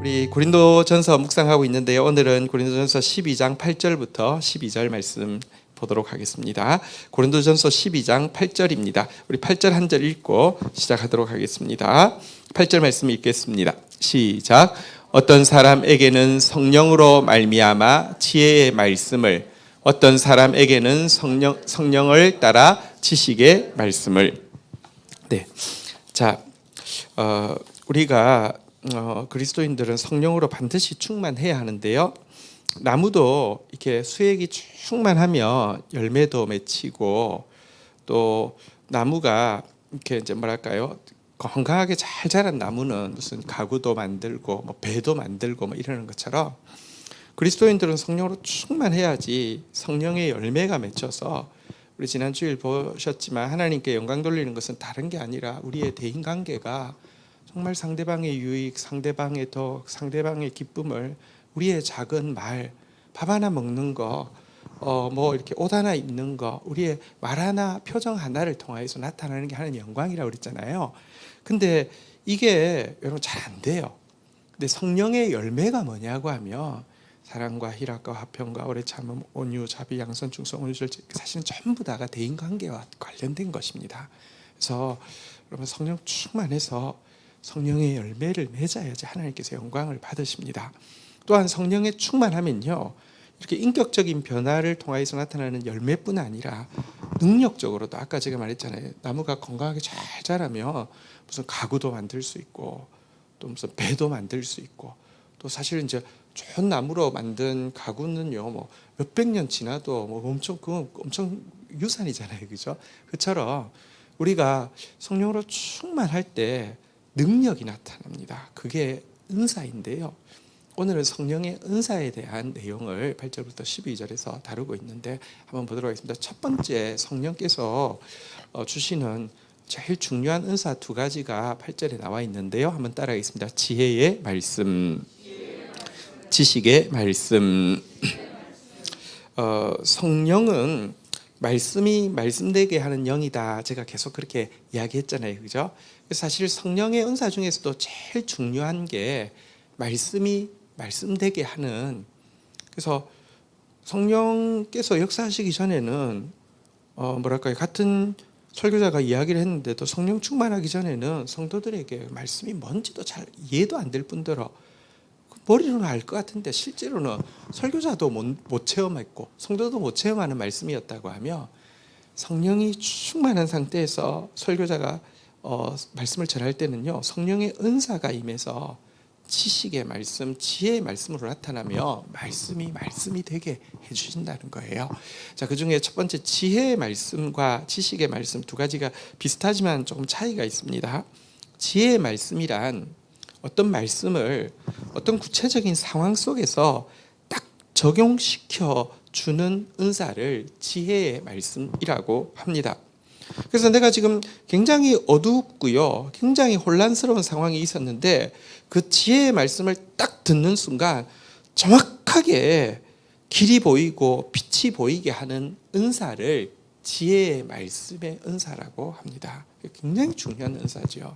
우리 고린도전서 묵상하고 있는데요. 오늘은 고린도전서 12장 8절부터 12절 말씀 보도록 하겠습니다. 고린도전서 12장 8절입니다. 우리 8절 한 절 읽고 시작하도록 하겠습니다. 8절 말씀 읽겠습니다. 시작. 어떤 사람에게는 성령으로 말미암아 지혜의 말씀을, 어떤 사람에게는 성령을 따라 지식의 말씀을. 네. 자, 우리가 그리스도인들은 성령으로 반드시 충만해야 하는데요. 나무도 이렇게 수액이 충만하면 열매도 맺히고, 또 나무가 이렇게 이제 뭐랄까요, 건강하게 잘 자란 나무는 무슨 가구도 만들고 뭐 배도 만들고 뭐 이러는 것처럼 그리스도인들은 성령으로 충만해야지 성령의 열매가 맺혀서, 우리 지난 주일 보셨지만 하나님께 영광 돌리는 것은 다른 게 아니라 우리의 대인 관계가 정말 상대방의 유익, 상대방의 덕, 상대방의 기쁨을, 우리의 작은 말, 밥 하나 먹는 거, 뭐 이렇게 옷 하나 입는 거, 우리의 말 하나, 표정 하나를 통해서 나타나는 게 하나님의 영광이라고 그랬잖아요. 근데 이게 여러분 잘 안 돼요. 근데 성령의 열매가 뭐냐고 하면 사랑과 희락과 화평과 오래 참음, 온유, 자비, 양선, 충성, 온유, 절제, 사실은 전부 다가 대인 관계와 관련된 것입니다. 그래서 여러분 성령 충만해서 성령의 열매를 맺어야지 하나님께서 영광을 받으십니다. 또한 성령에 충만하면요, 이렇게 인격적인 변화를 통해서 나타나는 열매뿐 아니라 능력적으로도, 아까 제가 말했잖아요, 나무가 건강하게 잘 자라면 무슨 가구도 만들 수 있고, 또 무슨 배도 만들 수 있고, 또 사실은 이제 좋은 나무로 만든 가구는요, 뭐 몇백 년 지나도 뭐 엄청 유산이잖아요, 그죠? 그처럼 우리가 성령으로 충만할 때 능력이 나타납니다. 그게 은사인데요. 오늘은 성령의 은사에 대한 내용을 8절부터 12절에서 다루고 있는데 한번 보도록 하겠습니다. 첫 번째, 성령께서 주시는 제일 중요한 은사 두 가지가 8절에 나와 있는데요. 한번 따라하겠습니다. 지혜의 말씀, 지식의 말씀. 성령은 말씀이 말씀되게 하는 영이다. 제가 계속 그렇게 이야기했잖아요, 그죠? 사실 성령의 은사 중에서도 제일 중요한 게 말씀이 말씀되게 하는. 그래서 성령께서 역사하시기 전에는 뭐랄까요, 같은 설교자가 이야기를 했는데도 성령 충만하기 전에는 성도들에게 말씀이 뭔지도 잘 이해도 안 될 뿐더러 머리로는 알 것 같은데 실제로는 설교자도 못 체험했고 성도도 못 체험하는 말씀이었다고 하며, 성령이 충만한 상태에서 설교자가 말씀을 전할 때는요, 성령의 은사가 임해서 지식의 말씀, 지혜의 말씀으로 나타나며 말씀이 되게 해주신다는 거예요. 자, 그 중에 첫 번째 지혜의 말씀과 지식의 말씀 두 가지가 비슷하지만 조금 차이가 있습니다. 지혜의 말씀이란 어떤 말씀을 어떤 구체적인 상황 속에서 딱 적용시켜 주는 은사를 지혜의 말씀이라고 합니다. 그래서 내가 지금 굉장히 어둡고요, 굉장히 혼란스러운 상황이 있었는데 그 지혜의 말씀을 딱 듣는 순간 정확하게 길이 보이고 빛이 보이게 하는 은사를 지혜의 말씀의 은사라고 합니다. 굉장히 중요한 은사죠.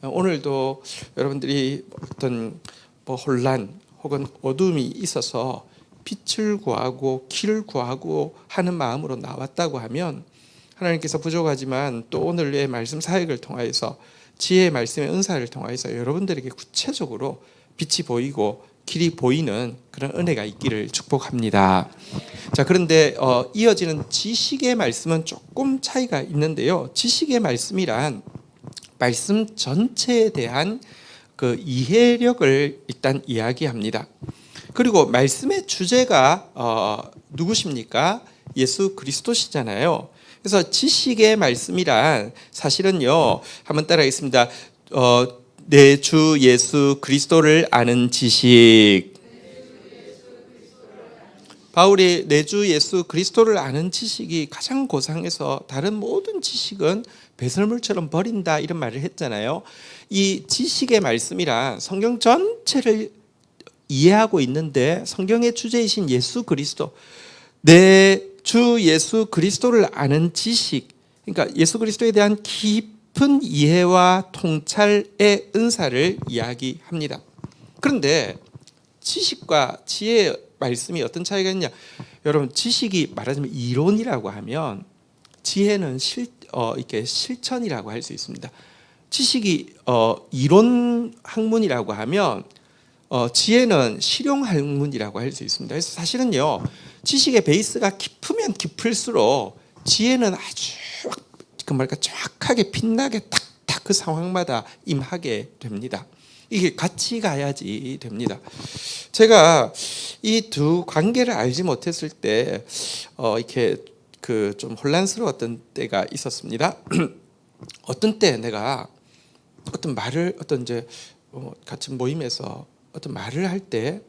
오늘도 여러분들이 어떤 혼란 혹은 어둠이 있어서 빛을 구하고 길을 구하고 하는 마음으로 나왔다고 하면, 하나님께서 부족하지만 또 오늘의 말씀 사역을 통하여서 지혜의 말씀의 은사를 통하여서 여러분들에게 구체적으로 빛이 보이고 길이 보이는 그런 은혜가 있기를 축복합니다. 자, 그런데 이어지는 지식의 말씀은 조금 차이가 있는데요. 지식의 말씀이란 말씀 전체에 대한 그 이해력을 일단 이야기합니다. 그리고 말씀의 주제가 누구십니까? 예수 그리스도시잖아요. 그래서 지식의 말씀이란 사실은요, 한번 따라하겠습니다. 내 주 예수 그리스도를 아는 지식. 바울이 내 주 예수 그리스도를 아는 지식이 가장 고상해서 다른 모든 지식은 배설물처럼 버린다, 이런 말을 했잖아요. 이 지식의 말씀이란 성경 전체를 이해하고 있는데, 성경의 주제이신 예수 그리스도, 내 주 예수 그리스도를 아는 지식, 그러니까 예수 그리스도에 대한 깊은 이해와 통찰의 은사를 이야기합니다. 그런데 지식과 지혜의 말씀이 어떤 차이가 있냐? 여러분, 지식이 말하자면 이론이라고 하면 지혜는 이렇게 실천이라고 할 수 있습니다. 지식이 이론 학문이라고 하면 지혜는 실용 학문이라고 할 수 있습니다. 그래서 사실은요, 지식의 베이스가 깊으면 깊을수록 지혜는 아주 정확하게 빛나게 탁탁 그 상황마다 임하게 됩니다. 이게 같이 가야지 됩니다. 제가 이 두 관계를 알지 못했을 때 이렇게 그 좀 혼란스러웠던 때가 있었습니다. 어떤 때 내가 어떤 말을 이제 같이 모임에서 어떤 말을 할 때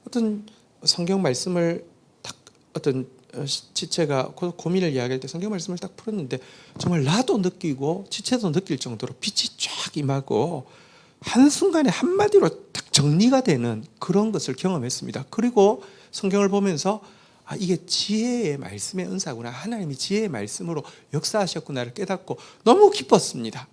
어떤 성경 말씀을 딱 어떤 지체가 고민을 이야기할 때 성경 말씀을 딱 풀었는데 정말 나도 느끼고 지체도 느낄 정도로 빛이 쫙 임하고 한순간에 한마디로 딱 정리가 되는 그런 것을 경험했습니다. 그리고 성경을 보면서 이게 지혜의 말씀의 은사구나, 하나님이 지혜의 말씀으로 역사하셨구나를 깨닫고 너무 기뻤습니다.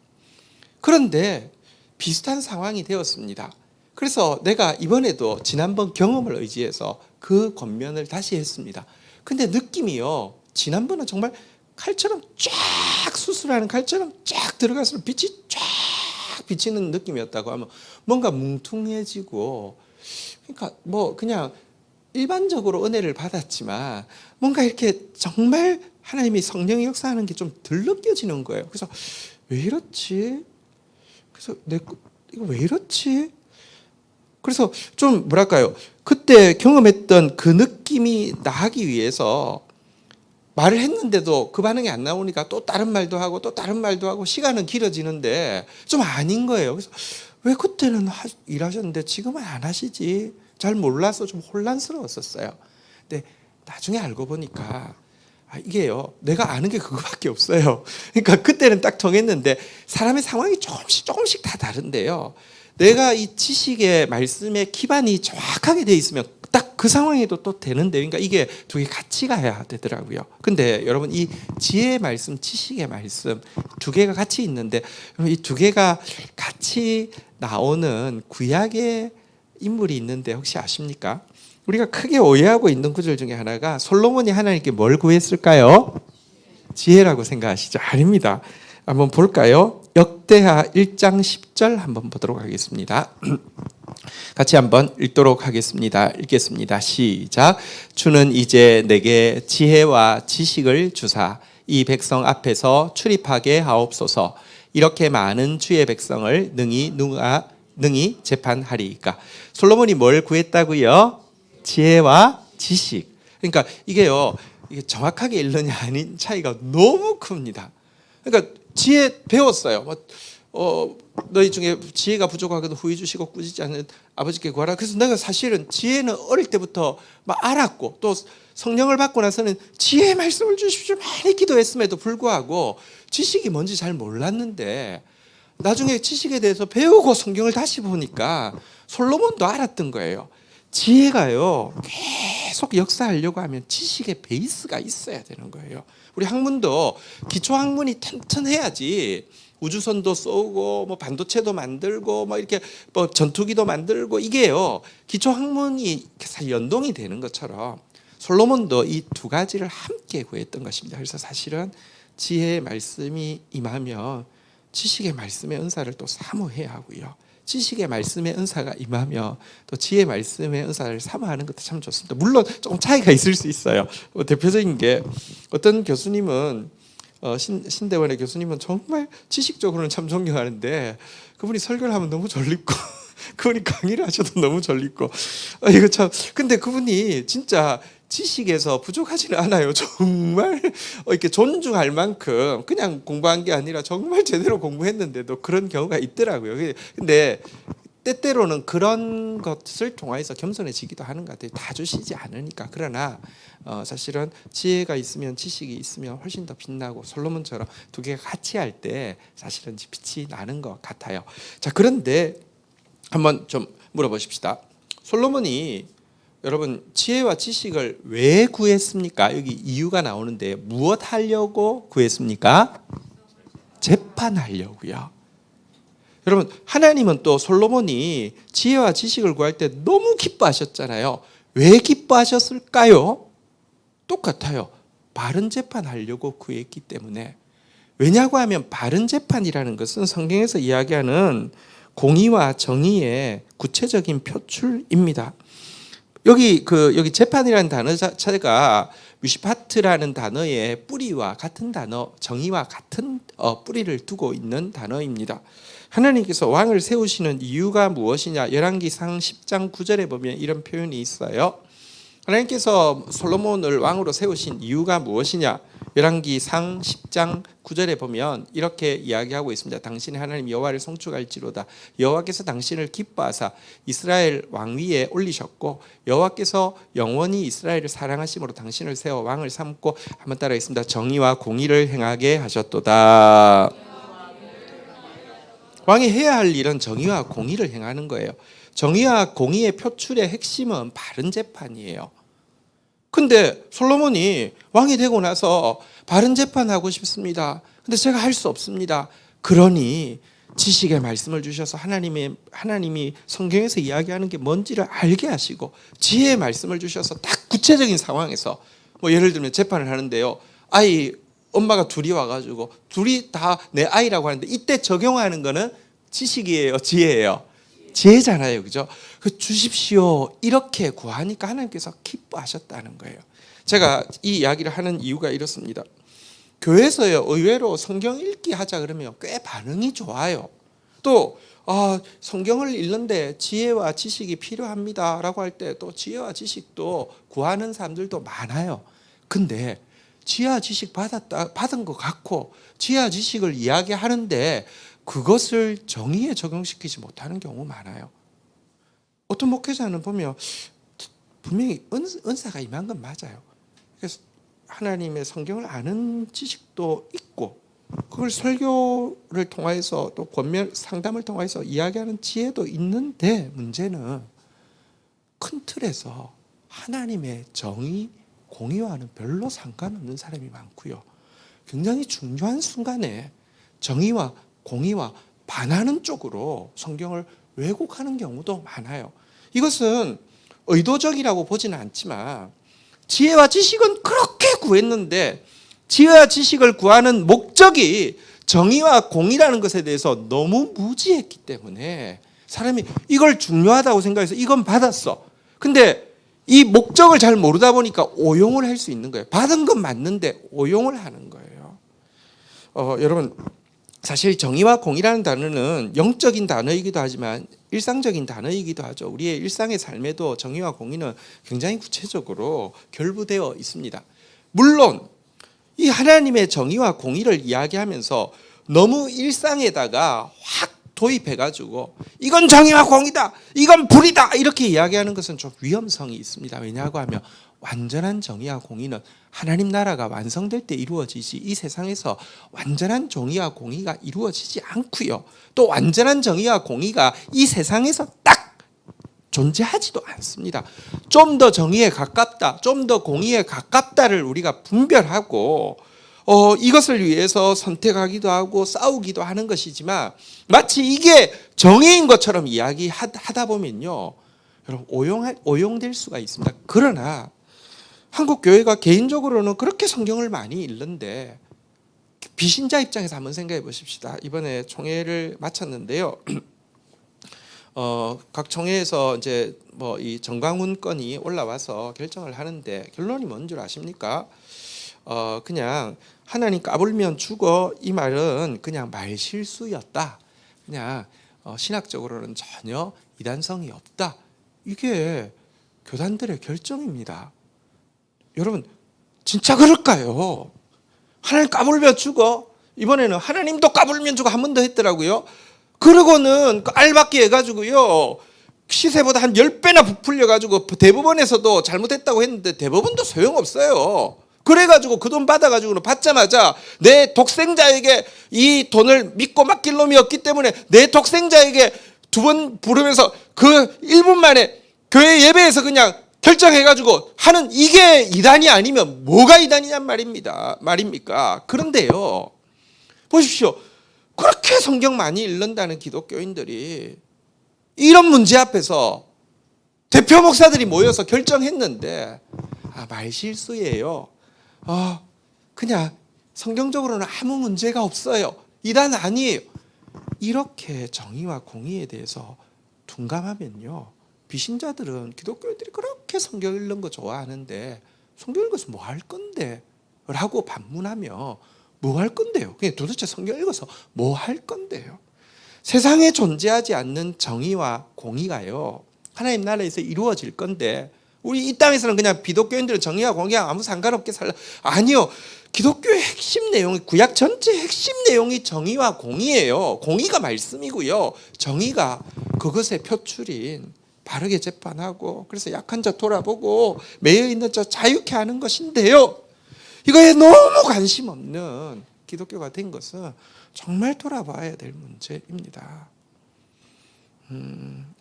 그런데 비슷한 상황이 되었습니다. 그래서 내가 이번에도 지난번 경험을 의지해서 그 권면을 다시 했습니다. 근데 느낌이요, 지난번은 정말 칼처럼 쫙 수술하는 칼처럼 쫙 들어가서 빛이 쫙 비치는 느낌이었다고 하면 뭔가 뭉퉁해지고, 그러니까 뭐 그냥 일반적으로 은혜를 받았지만 뭔가 이렇게 정말 하나님이 성령의 역사하는 게 좀 덜 느껴지는 거예요. 그래서 왜 이렇지? 그래서 이거 왜 이렇지? 그래서 좀 뭐랄까요, 그때 경험했던 그 느낌이 나기 위해서 말을 했는데도 그 반응이 안 나오니까 또 다른 말도 하고 또 다른 말도 하고 시간은 길어지는데 좀 아닌 거예요. 그래서 왜 그때는 일하셨는데 지금은 안 하시지? 잘 몰라서 좀 혼란스러웠었어요. 근데 나중에 알고 보니까 이게요, 내가 아는 게 그거밖에 없어요. 그러니까 그때는 딱 정했는데 사람의 상황이 조금씩 다 다른데요, 내가 이 지식의 말씀에 기반이 정확하게 돼 있으면 딱 그 상황에도 또 되는데, 그러니까 이게 두 개 같이 가야 되더라고요. 근데 여러분, 이 지혜의 말씀, 지식의 말씀 두 개가 같이 있는데 이 두 개가 같이 나오는 구약의 인물이 있는데 혹시 아십니까? 우리가 크게 오해하고 있는 구절 중에 하나가 솔로몬이 하나님께 뭘 구했을까요? 지혜라고 생각하시죠? 아닙니다. 한번 볼까요? 역대하 1장 10절 한번 보도록 하겠습니다. 같이 한번 읽도록 하겠습니다. 읽겠습니다. 시작. 주는 이제 내게 지혜와 지식을 주사 이 백성 앞에서 출입하게 하옵소서. 이렇게 많은 주의 백성을 능히 재판하리이까. 솔로몬이 뭘 구했다고요? 지혜와 지식. 그러니까 이게요, 이게 정확하게 읽느냐 아닌 차이가 너무 큽니다. 그러니까 지혜 배웠어요. 너희 중에 지혜가 부족하거든 후히 주시고 꾸짖지 않는 아버지께 구하라. 그래서 내가 사실은 지혜는 어릴 때부터 막 알았고, 또 성령을 받고 나서는 지혜의 말씀을 주십시오 많이 기도했음에도 불구하고 지식이 뭔지 잘 몰랐는데, 나중에 지식에 대해서 배우고 성경을 다시 보니까 솔로몬도 알았던 거예요. 지혜가요, 계속 역사하려고 하면 지식의 베이스가 있어야 되는 거예요. 우리 학문도 기초 학문이 튼튼해야지 우주선도 쏘고 뭐 반도체도 만들고 뭐 이렇게 뭐 전투기도 만들고, 이게요 기초 학문이 연동이 되는 것처럼 솔로몬도 이 두 가지를 함께 구했던 것입니다. 그래서 사실은 지혜의 말씀이 임하면 지식의 말씀의 은사를 또 사모해야 하고요, 지식의 말씀의 은사가 임하며 또 지혜의 말씀의 은사를 사모하는 것도 참 좋습니다. 물론 조금 차이가 있을 수 있어요. 대표적인 게, 어떤 교수님은 신대원의 교수님은 정말 지식적으로는 참 존경하는데 그분이 설교를 하면 너무 졸립고 그분이 강의를 하셔도 너무 졸립고, 이거 참, 근데 그분이 진짜 지식에서 부족하지는 않아요. 정말 이렇게 존중할 만큼 그냥 공부한 게 아니라 정말 제대로 공부했는데도 그런 경우가 있더라고요. 근데 때때로는 그런 것을 통해서 겸손해지기도 하는 것 같아요. 다 주시지 않으니까. 그러나 사실은 지혜가 있으면 지식이 있으면 훨씬 더 빛나고, 솔로몬처럼 두 개가 같이 할 때 사실은 빛이 나는 것 같아요. 자, 그런데 한번 좀 물어보십시다. 솔로몬이 여러분 지혜와 지식을 왜 구했습니까? 여기 이유가 나오는데 무엇 하려고 구했습니까? 재판하려고요. 여러분, 하나님은 또 솔로몬이 지혜와 지식을 구할 때 너무 기뻐하셨잖아요. 왜 기뻐하셨을까요? 똑같아요. 바른 재판하려고 구했기 때문에. 왜냐고 하면 바른 재판이라는 것은 성경에서 이야기하는 공의와 정의의 구체적인 표출입니다. 여기 재판이라는 단어 자체가 미슈파트라는 단어의 뿌리와 같은 단어, 정의와 같은 뿌리를 두고 있는 단어입니다. 하나님께서 왕을 세우시는 이유가 무엇이냐? 열왕기상 10장 9절에 보면 이런 표현이 있어요. 하나님께서 솔로몬을 왕으로 세우신 이유가 무엇이냐? 열왕기상 10장 9절에 보면 이렇게 이야기하고 있습니다. 당신의 하나님 여호와를 송축할지로다. 여호와께서 당신을 기뻐하사 이스라엘 왕위에 올리셨고 여호와께서 영원히 이스라엘을 사랑하심으로 당신을 세워 왕을 삼고, 한번 따라하겠습니다. 정의와 공의를 행하게 하셨도다. 왕이 해야 할 일은 정의와 공의를 행하는 거예요. 정의와 공의의 표출의 핵심은 바른 재판이에요. 근데 솔로몬이 왕이 되고 나서 바른 재판하고 싶습니다. 근데 제가 할 수 없습니다. 그러니 지식의 말씀을 주셔서 하나님이 성경에서 이야기하는 게 뭔지를 알게 하시고, 지혜의 말씀을 주셔서 딱 구체적인 상황에서, 예를 들면 재판을 하는데요, 엄마가 둘이 와가지고 둘이 다 내 아이라고 하는데, 이때 적용하는 거는 지식이에요, 지혜예요? 지혜잖아요, 그죠? 주십시오 이렇게 구하니까 하나님께서 기뻐하셨다는 거예요. 제가 이 이야기를 하는 이유가 이렇습니다. 교회에서요, 의외로 성경 읽기 하자 그러면 꽤 반응이 좋아요. 또 성경을 읽는데 지혜와 지식이 필요합니다 라고 할 때 또 지혜와 지식도 구하는 사람들도 많아요. 근데 지혜와 지식 받은 것 같고 지혜와 지식을 이야기하는데 그것을 정의에 적용시키지 못하는 경우 많아요. 어떤 목회자는 보면 분명히 은사가 임한 건 맞아요. 그래서 하나님의 성경을 아는 지식도 있고, 그걸 설교를 통해서 또 권면 상담을 통해서 이야기하는 지혜도 있는데, 문제는 큰 틀에서 하나님의 정의, 공의와는 별로 상관없는 사람이 많고요. 굉장히 중요한 순간에 정의와 공의와 반하는 쪽으로 성경을 왜곡하는 경우도 많아요. 이것은 의도적이라고 보지는 않지만 지혜와 지식은 그렇게 구했는데 지혜와 지식을 구하는 목적이 정의와 공의라는 것에 대해서 너무 무지했기 때문에 사람이 이걸 중요하다고 생각해서 이건 받았어. 근데 이 목적을 잘 모르다 보니까 오용을 할 수 있는 거예요. 받은 건 맞는데 오용을 하는 거예요. 여러분, 사실 정의와 공의라는 단어는 영적인 단어이기도 하지만 일상적인 단어이기도 하죠. 우리의 일상의 삶에도 정의와 공의는 굉장히 구체적으로 결부되어 있습니다. 물론 이 하나님의 정의와 공의를 이야기하면서 너무 일상에다가 확 도입해가지고 이건 정의와 공의다, 이건 불이다 이렇게 이야기하는 것은 좀 위험성이 있습니다. 왜냐하고 하면 완전한 정의와 공의는 하나님 나라가 완성될 때 이루어지지, 이 세상에서 완전한 정의와 공의가 이루어지지 않고요. 또 완전한 정의와 공의가 이 세상에서 딱 존재하지도 않습니다. 좀 더 정의에 가깝다, 좀 더 공의에 가깝다를 우리가 분별하고 이것을 위해서 선택하기도 하고 싸우기도 하는 것이지만, 마치 이게 정의인 것처럼 이야기하다 보면요, 여러분 오용될 수가 있습니다. 그러나 한국 교회가 개인적으로는 그렇게 성경을 많이 읽는데, 비신자 입장에서 한번 생각해 보십시다. 이번에 총회를 마쳤는데요. 각 총회에서 이제 이 정광훈 건이 올라와서 결정을 하는데 결론이 뭔 줄 아십니까? 그냥 하나님 까불면 죽어, 이 말은 그냥 말실수였다. 그냥 신학적으로는 전혀 이단성이 없다. 이게 교단들의 결정입니다. 여러분, 진짜 그럴까요? 하나님 까불면 죽어? 이번에는 하나님도 까불면 죽어 한 번 더 했더라고요. 그러고는 알박기 해가지고요, 시세보다 한 10배나 부풀려가지고 대법원에서도 잘못했다고 했는데 대법원도 소용없어요. 그래가지고 그 돈 받아가지고는 받자마자 내 독생자에게 이 돈을 믿고 맡길 놈이 없기 때문에 내 독생자에게 2번 부르면서 그 1분 만에 교회 예배에서 그냥 결정해가지고 하는, 이게 이단이 아니면 뭐가 이단이냔 말입니까? 그런데요, 보십시오. 그렇게 성경 많이 읽는다는 기독교인들이 이런 문제 앞에서 대표 목사들이 모여서 결정했는데 말실수예요. 그냥 성경적으로는 아무 문제가 없어요. 이단 아니에요. 이렇게 정의와 공의에 대해서 둔감하면요, 비신자들은 기독교인들이 그렇게 성경 읽는 거 좋아하는데 성경 읽어서 뭐 할 건데? 라고 반문하며 뭐 할 건데요? 그냥 도대체 성경 읽어서 뭐 할 건데요? 세상에 존재하지 않는 정의와 공의가요, 하나님 나라에서 이루어질 건데 우리 이 땅에서는 그냥 기독교인들은 정의와 공의와 아무 상관없게 살라. 아니요. 기독교의 핵심 내용이, 구약 전체 핵심 내용이 정의와 공의예요. 공의가 말씀이고요, 정의가 그것의 표출인 바르게 재판하고, 그래서 약한 자 돌아보고 매여 있는 자 자유케 하는 것인데요, 이거에 너무 관심 없는 기독교가 된 것은 정말 돌아봐야 될 문제입니다.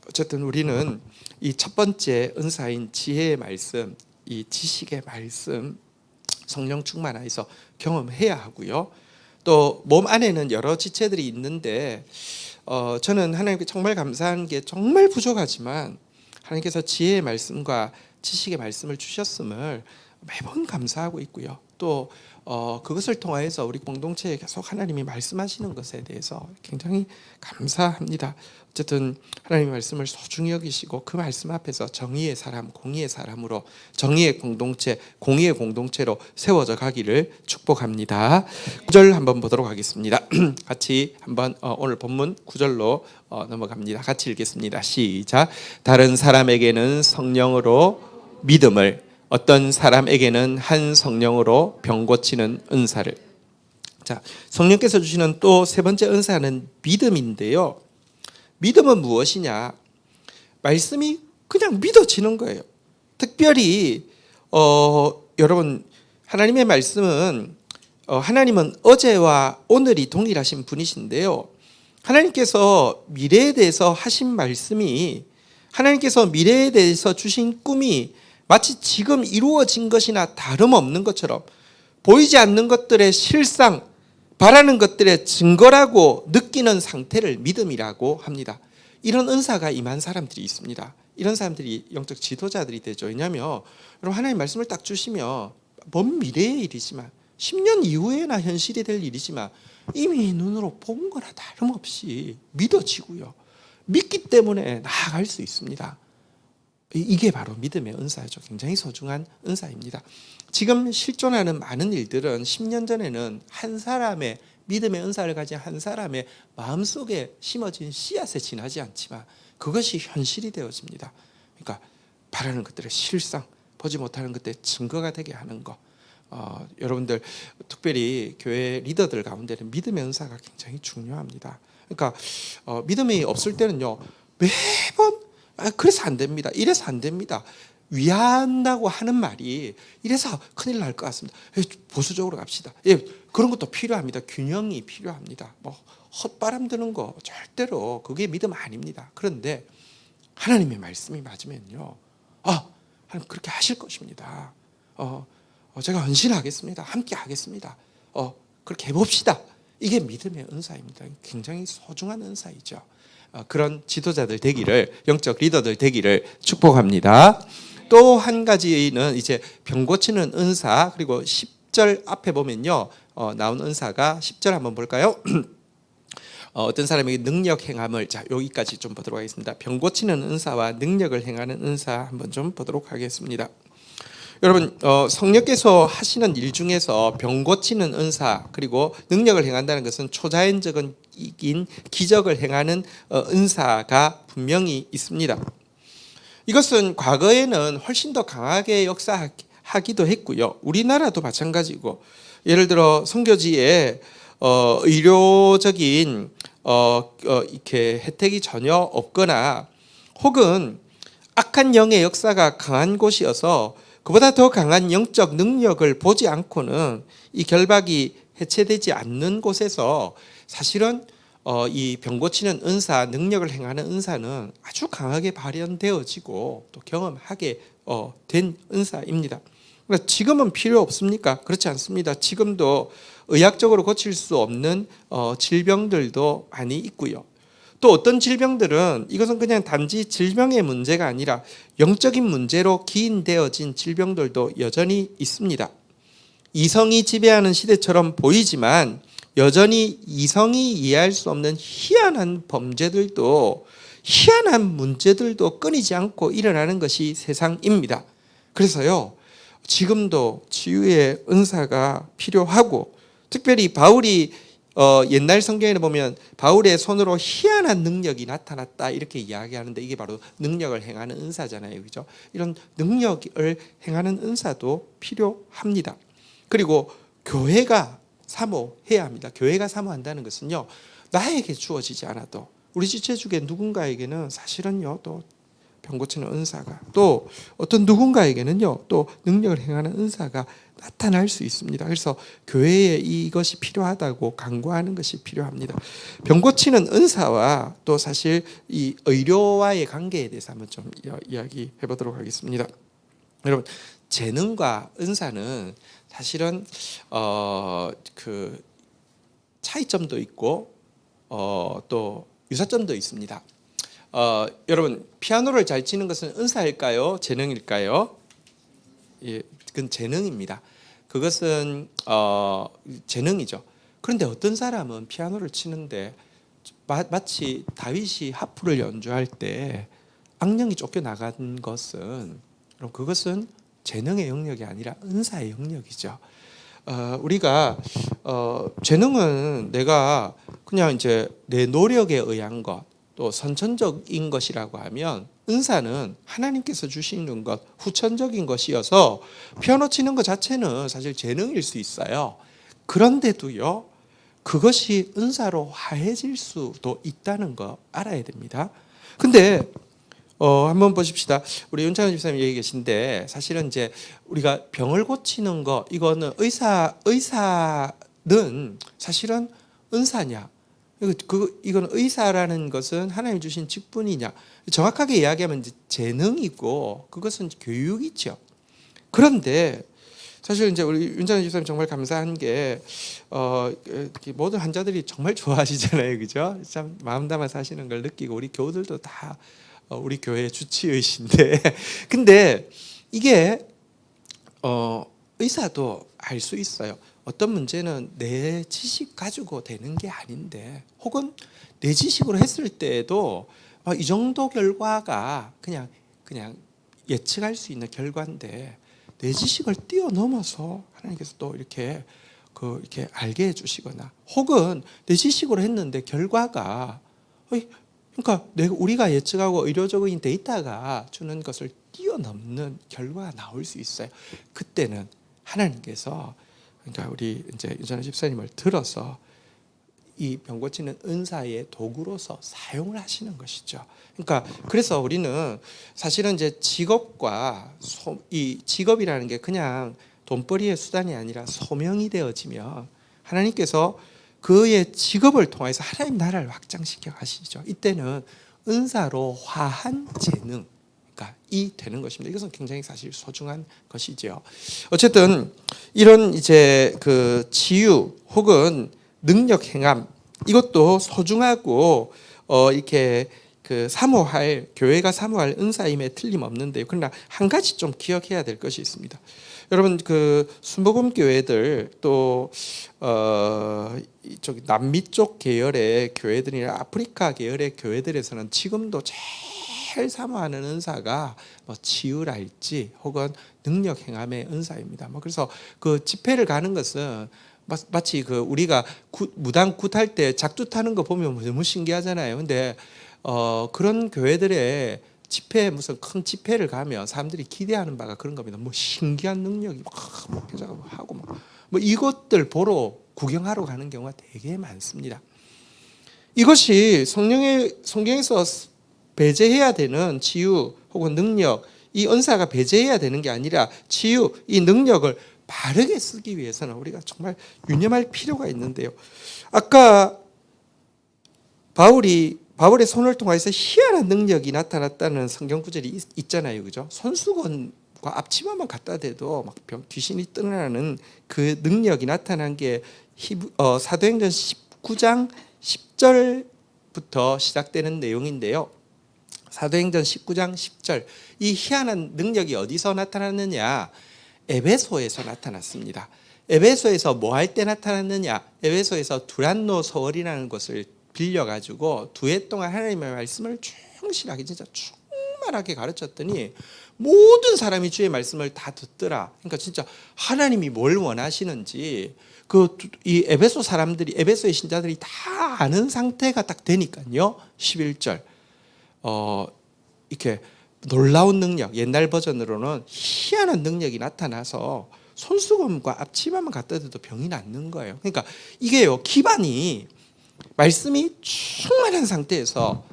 어쨌든 우리는 이 첫 번째 은사인 지혜의 말씀, 이 지식의 말씀, 성령 충만하여서 경험해야 하고요. 또 몸 안에는 여러 지체들이 있는데 저는 하나님께 정말 감사한 게, 정말 부족하지만 하나님께서 지혜의 말씀과 지식의 말씀을 주셨음을 매번 감사하고 있고요. 또 그것을 통하여서 우리 공동체에 계속 하나님이 말씀하시는 것에 대해서 굉장히 감사합니다. 어쨌든 하나님의 말씀을 소중히 여기시고 그 말씀 앞에서 정의의 사람, 공의의 사람으로, 정의의 공동체, 공의의 공동체로 세워져 가기를 축복합니다. 9절 한번 보도록 하겠습니다. 같이 한번 오늘 본문 9절로 넘어갑니다. 같이 읽겠습니다. 시작. 다른 사람에게는 성령으로 믿음을, 어떤 사람에게는 한 성령으로 병 고치는 은사를. 자, 성령께서 주시는 또 세 번째 은사는 믿음인데요. 믿음은 무엇이냐? 말씀이 그냥 믿어지는 거예요. 특별히 여러분, 하나님의 말씀은 하나님은 어제와 오늘이 동일하신 분이신데요, 하나님께서 미래에 대해서 하신 말씀이, 하나님께서 미래에 대해서 주신 꿈이 마치 지금 이루어진 것이나 다름없는 것처럼 보이지 않는 것들의 실상, 바라는 것들의 증거라고 느끼는 상태를 믿음이라고 합니다. 이런 은사가 임한 사람들이 있습니다. 이런 사람들이 영적 지도자들이 되죠. 왜냐하면 여러분, 하나님 말씀을 딱 주시면 먼 미래의 일이지만 10년 이후에나 현실이 될 일이지만 이미 눈으로 본 거나 다름없이 믿어지고요, 믿기 때문에 나아갈 수 있습니다. 이게 바로 믿음의 은사죠. 굉장히 소중한 은사입니다. 지금 실존하는 많은 일들은 10년 전에는 한 사람의 믿음의 은사를 가진 한 사람의 마음속에 심어진 씨앗에 지나지 않지만 그것이 현실이 되어집니다. 그러니까 바라는 것들의 실상, 보지 못하는 것들의 증거가 되게 하는 것. 여러분들, 특별히 교회 리더들 가운데는 믿음의 은사가 굉장히 중요합니다. 그러니까 믿음이 없을 때는요, 매번 그래서 안 됩니다, 이래서 안 됩니다, 위한다고 하는 말이 이래서 큰일 날 것 같습니다. 보수적으로 갑시다. 그런 것도 필요합니다. 균형이 필요합니다. 뭐 헛바람 드는 거 절대로 그게 믿음 아닙니다. 그런데 하나님의 말씀이 맞으면요, 하나님 그렇게 하실 것입니다. 제가 헌신하겠습니다. 함께 하겠습니다. 그렇게 해봅시다. 이게 믿음의 은사입니다. 굉장히 소중한 은사이죠. 그런 지도자들 되기를, 영적 리더들 되기를 축복합니다. 또 한 가지는 이제 병 고치는 은사, 그리고 10절 앞에 보면요, 나온 은사가 10절 한번 볼까요? 어떤 사람에게 능력 행함을, 자, 여기까지 좀 보도록 하겠습니다. 병 고치는 은사와 능력을 행하는 은사 한번 좀 보도록 하겠습니다. 여러분, 성령께서 하시는 일 중에서 병 고치는 은사, 그리고 능력을 행한다는 것은 초자연적인 기적을 행하는 은사가 분명히 있습니다. 이것은 과거에는 훨씬 더 강하게 역사하기도 했고요, 우리나라도 마찬가지고, 예를 들어 선교지에 의료적인 이렇게 혜택이 전혀 없거나, 혹은 악한 영의 역사가 강한 곳이어서 그보다 더 강한 영적 능력을 보지 않고는 이 결박이 해체되지 않는 곳에서 사실은 이 병 고치는 은사, 능력을 행하는 은사는 아주 강하게 발현되어지고 또 경험하게 된 은사입니다. 그러나 지금은 필요 없습니까? 그렇지 않습니다. 지금도 의학적으로 고칠 수 없는 질병들도 많이 있고요. 또 어떤 질병들은 이것은 그냥 단지 질병의 문제가 아니라 영적인 문제로 기인되어진 질병들도 여전히 있습니다. 이성이 지배하는 시대처럼 보이지만 여전히 이성이 이해할 수 없는 희한한 범죄들도 희한한 문제들도 끊이지 않고 일어나는 것이 세상입니다. 그래서요, 지금도 치유의 은사가 필요하고, 특별히 바울이 옛날 성경에 보면 바울의 손으로 희한한 능력이 나타났다 이렇게 이야기하는데, 이게 바로 능력을 행하는 은사잖아요, 그죠? 이런 능력을 행하는 은사도 필요합니다. 그리고 교회가 사모해야 합니다. 교회가 사모한다는 것은요, 나에게 주어지지 않아도 우리 지체주의 누군가에게는 사실은요, 또 병 고치는 은사가, 또 어떤 누군가에게는요, 또 능력을 행하는 은사가 나타날 수 있습니다. 그래서 교회에 이것이 필요하다고 강구하는 것이 필요합니다. 병 고치는 은사와 또 사실 이 의료와의 관계에 대해서 한번 좀 이야기해 보도록 하겠습니다. 여러분, 재능과 은사는 사실은 그 차이점도 있고 또 유사점도 있습니다. 여러분, 피아노를 잘 치는 것은 은사일까요? 재능일까요? 예, 그건 재능입니다. 그것은 재능이죠. 그런데 어떤 사람은 피아노를 치는데 마치 다윗이 하프를 연주할 때 악령이 쫓겨나간 것은, 그것은 재능의 영역이 아니라 은사의 영역이죠. 우리가 재능은 내가 그냥 이제 내 노력에 의한 것, 또 선천적인 것이라고 하면, 은사는 하나님께서 주시는 것, 후천적인 것이어서 피아노 치는 것 자체는 사실 재능일 수 있어요. 그런데도요, 그것이 은사로 화해질 수도 있다는 거 알아야 됩니다. 근데 한번 보십시다. 우리 윤창현 집사님 여기 계신데, 사실은 이제 우리가 병을 고치는 거, 이거는 의사는 사실은 은사냐? 이건 의사라는 것은 하나님 주신 직분이냐? 정확하게 이야기하면 이제 재능이고, 그것은 교육이죠. 그런데 사실 이제 우리 윤창현 집사님 정말 감사한 게 모든 환자들이 정말 좋아하시잖아요, 그죠? 참 마음 담아 사시는 걸 느끼고, 우리 교우들도 다 우리 교회 주치의신데 근데 이게 의사도 알 수 있어요. 어떤 문제는 내 지식 가지고 되는 게 아닌데, 혹은 내 지식으로 했을 때에도 이 정도 결과가 그냥 예측할 수 있는 결과인데, 내 지식을 뛰어넘어서 하나님께서 또 이렇게 알게 해주시거나, 혹은 내 지식으로 했는데 결과가 그러니까 우리가 예측하고 의료적인 데이터가 주는 것을 뛰어넘는 결과가 나올 수 있어요. 그때는 하나님께서, 그러니까 우리 이제 윤찬호 집사님을 들어서 이 병 고치는 은사의 도구로서 사용을 하시는 것이죠. 그러니까 그래서 우리는 사실은 이제 직업과 이 직업이라는 게 그냥 돈벌이의 수단이 아니라 소명이 되어지면, 하나님께서 그의 직업을 통해서 하나님 나라를 확장시켜 가시죠. 이때는 은사로 화한 재능, 이 되는 것입니다. 이것은 굉장히 사실 소중한 것이죠. 어쨌든 이런 이제 그 치유 혹은 능력 행함, 이것도 소중하고 이렇게 사모할, 교회가 사모할 은사임에 틀림없는데요. 그러나 한 가지 좀 기억해야 될 것이 있습니다. 여러분, 순복음 교회들, 또 이쪽 남미 쪽 계열의 교회들이나 아프리카 계열의 교회들에서는 지금도 제일 사모하는 은사가 치유랄지 혹은 능력 행함의 은사입니다. 그래서 집회를 가는 것은 마치 우리가 무당 굿할 때 작두 타는 거 보면 너무 신기하잖아요. 근데 그런 교회들의 집회, 무슨 큰 집회를 가면 사람들이 기대하는 바가 그런 겁니다. 신기한 능력이 하고 이것들 보러 구경하러 가는 경우가 되게 많습니다. 이것이 성경에서 배제해야 되는 치유 혹은 능력, 이 은사가 배제해야 되는 게 아니라 치유, 이 능력을 바르게 쓰기 위해서는 우리가 정말 유념할 필요가 있는데요. 아까 바울의 손을 통해서 희한한 능력이 나타났다는 성경 구절이 있잖아요, 그죠? 손수건 앞치마만 갖다 대도 막 귀신이 떠나는 그 능력이 나타난 게 사도행전 19장 10절부터 시작되는 내용인데요. 사도행전 19장 10절, 이 희한한 능력이 어디서 나타났느냐? 에베소에서 나타났습니다. 에베소에서 뭐 할 때 나타났느냐? 에베소에서 두란노 서월이라는 것을 빌려가지고 2해 동안 하나님의 말씀을 충실하게, 진짜 충만하게 가르쳤더니 모든 사람이 주의 말씀을 다 듣더라. 그러니까 진짜 하나님이 뭘 원하시는지 이 에베소 사람들이, 에베소의 신자들이 다 아는 상태가 딱 되니까요. 11절 이렇게 놀라운 능력, 옛날 버전으로는 희한한 능력이 나타나서 손수건과 앞치마만 갖다 대도 병이 낫는 거예요. 그러니까 이게요, 기반이 말씀이 충만한 상태에서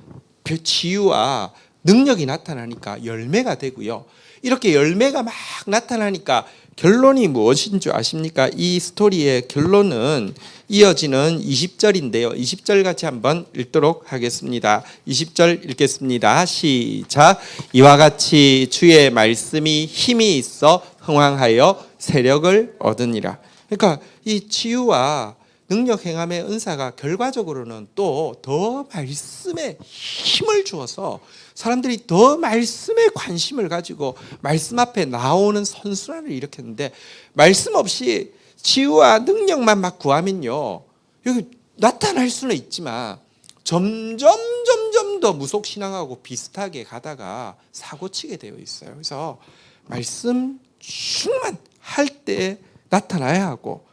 치유와 능력이 나타나니까 열매가 되고요. 이렇게 열매가 막 나타나니까 결론이 무엇인 줄 아십니까? 이 스토리의 결론은 이어지는 20절인데요. 20절 같이 한번 읽도록 하겠습니다. 20절 읽겠습니다. 시작. 이와 같이 주의 말씀이 힘이 있어 흥왕하여 세력을 얻으니라. 그러니까 이 치유와 능력 행함의 은사가 결과적으로는 또 더 말씀에 힘을 주어서 사람들이 더 말씀에 관심을 가지고 말씀 앞에 나오는 선순환을 일으켰는데, 말씀 없이 치유와 능력만 막 구하면요, 여기 나타날 수는 있지만 점점 더 무속신앙하고 비슷하게 가다가 사고치게 되어 있어요. 그래서 말씀 충만할 때 나타나야 하고,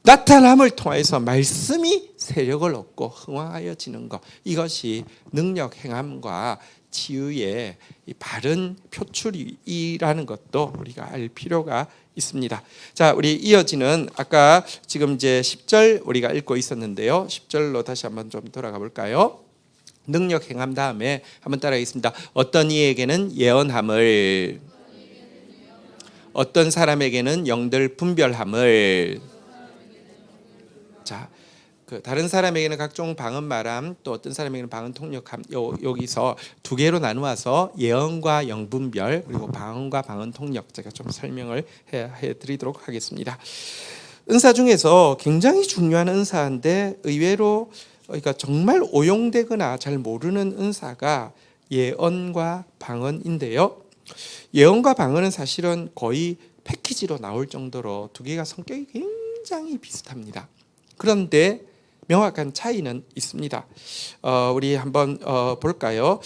나타남을 통해서 말씀이 세력을 얻고 흥황하여지는 것, 이것이 능력 행함과 치유의 바른 표출이라는 것도 우리가 알 필요가 있습니다. 자, 우리 이어지는 아까 지금 이제 10절 우리가 읽고 있었는데요. 10절로 다시 한번 좀 돌아가 볼까요? 능력 행함 다음에 한번 따라하겠습니다. 어떤 이에게는 예언함을, 어떤 사람에게는 영들 분별함을. 자, 다른 사람에게는 각종 방언 말함, 또 어떤 사람에게는 방언 통역함. 여기서 두 개로 나누어서 예언과 영분별, 그리고 방언과 방언 통역, 제가 좀 설명을 해드리도록 하겠습니다. 은사 중에서 굉장히 중요한 은사인데 의외로, 그러니까 정말 오용되거나 잘 모르는 은사가 예언과 방언인데요. 예언과 방언은 사실은 거의 패키지로 나올 정도로 두 개가 성격이 굉장히 비슷합니다. 그런데 명확한 차이는 있습니다. 우리 한번 볼까요?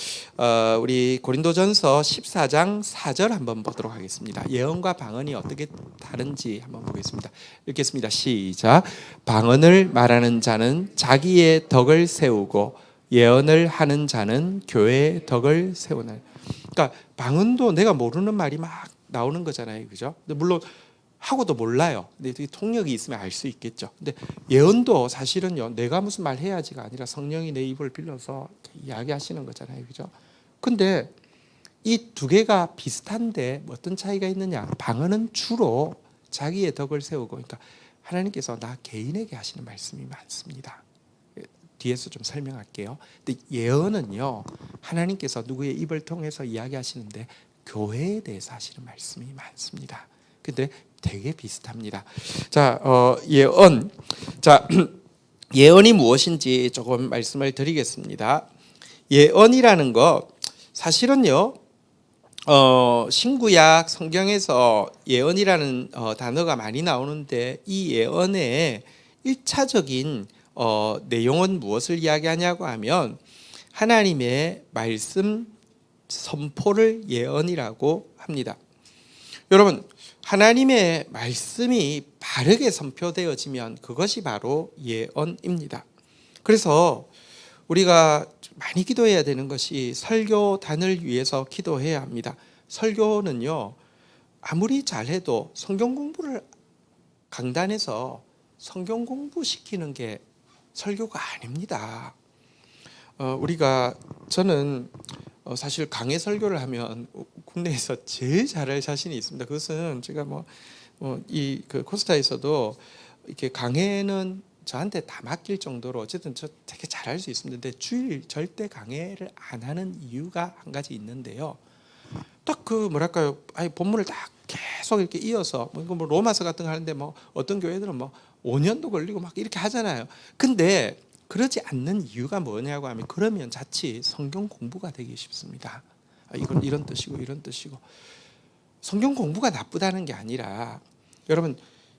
우리 고린도전서 14장 4절 한번 보도록 하겠습니다. 예언과 방언이 어떻게 다른지 한번 보겠습니다. 읽겠습니다. 시작. 방언을 말하는 자는 자기의 덕을 세우고 예언을 하는 자는 교회의 덕을 세우는. 그러니까 방언도 내가 모르는 말이 막 나오는 거잖아요, 그죠? 물론 하고도 몰라요. 근데 통역이 있으면 알 수 있겠죠. 근데 예언도 사실은요, 내가 무슨 말 해야지가 아니라 성령이 내 입을 빌려서 이야기하시는 거잖아요, 그죠? 근데 이 두 개가 비슷한데 어떤 차이가 있느냐? 방언은 주로 자기의 덕을 세우고, 그러니까 하나님께서 나 개인에게 하시는 말씀이 많습니다. 뒤에서 좀 설명할게요. 근데 예언은요, 하나님께서 누구의 입을 통해서 이야기하시는데 교회에 대해서 하시는 말씀이 많습니다. 근데 되게 비슷합니다. 자, 예언. 자, 예언이 무엇인지 조금 말씀을 드리겠습니다. 예언이라는 거 사실은요, 신구약 성경에서 예언이라는 단어가 많이 나오는데, 이 예언의 1차적인 내용은 무엇을 이야기하냐고 하면 하나님의 말씀 선포를 예언이라고 합니다. 여러분, 하나님의 말씀이 바르게 선포되어지면 그것이 바로 예언입니다. 그래서 우리가 많이 기도해야 되는 것이 설교단을 위해서 기도해야 합니다. 설교는요, 아무리 잘해도 성경 공부를 강단에서 성경 공부시키는 게 설교가 아닙니다. 저는 사실 강해 설교를 하면 국내에서 제일 잘할 자신이 있습니다. 그것은 제가 그 코스타에서도 이렇게 강해는 저한테 다 맡길 정도로 어쨌든 저 되게 잘할 수 있습니다. 근데 주일 절대 강해를 안 하는 이유가 한 가지 있는데요. 딱 본문을 딱 계속 이렇게 이어서 뭐 로마서 같은 거 하는데 뭐 어떤 교회들은 뭐 5년도 걸리고 막 이렇게 하잖아요. 근데 그러지 않는 이유가 뭐냐고 하면 그러면 자칫 성경 공부가 되기 쉽습니다. 이건 이런 뜻이고 이런 뜻이고 성경 공부가 나쁘다는 게 아니라 여러분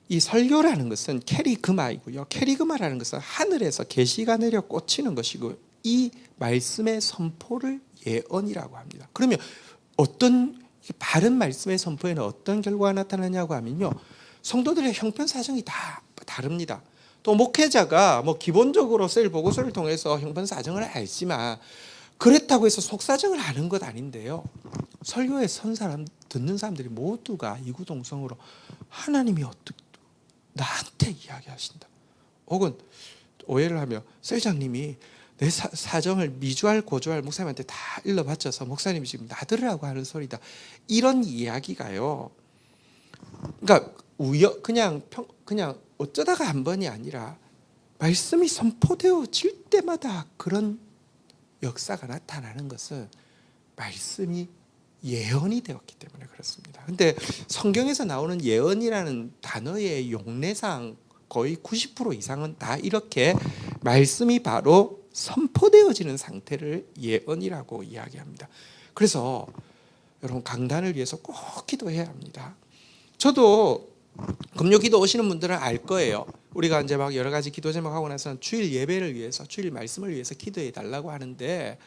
이 설교라는 것은 캐리그마이고요. 캐리그마라는 것은 하늘에서 계시가 내려 꽂히는 것이고 이 말씀의 선포를 예언이라고 합니다. 그러면 어떤 바른 말씀의 선포에는 어떤 결과가 나타나냐고 하면요. 성도들의 형편 사정이 다 다릅니다. 또 목회자가 뭐 기본적으로 셀 보고서를 통해서 형편 사정을 알지만 그랬다고 해서 속사정을 아는 것 아닌데요. 설교에 선 사람 듣는 사람들이 모두가 이구동성으로 하나님이 어떻게 나한테 이야기하신다. 혹은 오해를 하며 셀장님이 내 사정을 미주알 고주알 목사님한테 다 일러 바쳐서 목사님이 지금 나들으라고 하는 소리다. 이런 이야기가요. 그러니까 그냥 어쩌다가 한 번이 아니라 말씀이 선포되어질 때마다 그런 역사가 나타나는 것은 말씀이 예언이 되었기 때문에 그렇습니다. 근데 성경에서 나오는 예언이라는 단어의 용례상 거의 90% 이상은 다 이렇게 말씀이 바로 선포되어지는 상태를 예언이라고 이야기합니다. 그래서 여러분 강단을 위해서 꼭 기도해야 합니다. 저도 금요 기도 오시는 분들은 알 거예요. 우리가 이제 막 여러 가지 기도 제목 하고 나서는 주일 예배를 위해서 주일 말씀을 위해서 기도해 달라고 하는데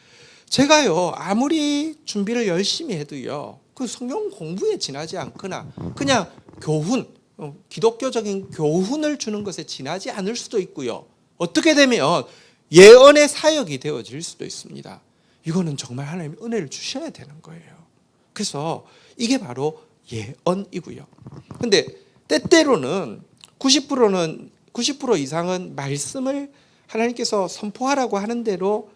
제가요 아무리 준비를 열심히 해도요 그 성경 공부에 지나지 않거나 그냥 교훈 기독교적인 교훈을 주는 것에 지나지 않을 수도 있고요. 어떻게 되면 예언의 사역이 되어질 수도 있습니다. 이거는 정말 하나님이 은혜를 주셔야 되는 거예요. 그래서 이게 바로 예언이고요. 근데 때때로는 90% 이상은 말씀을 하나님께서 선포하라고 하는 대로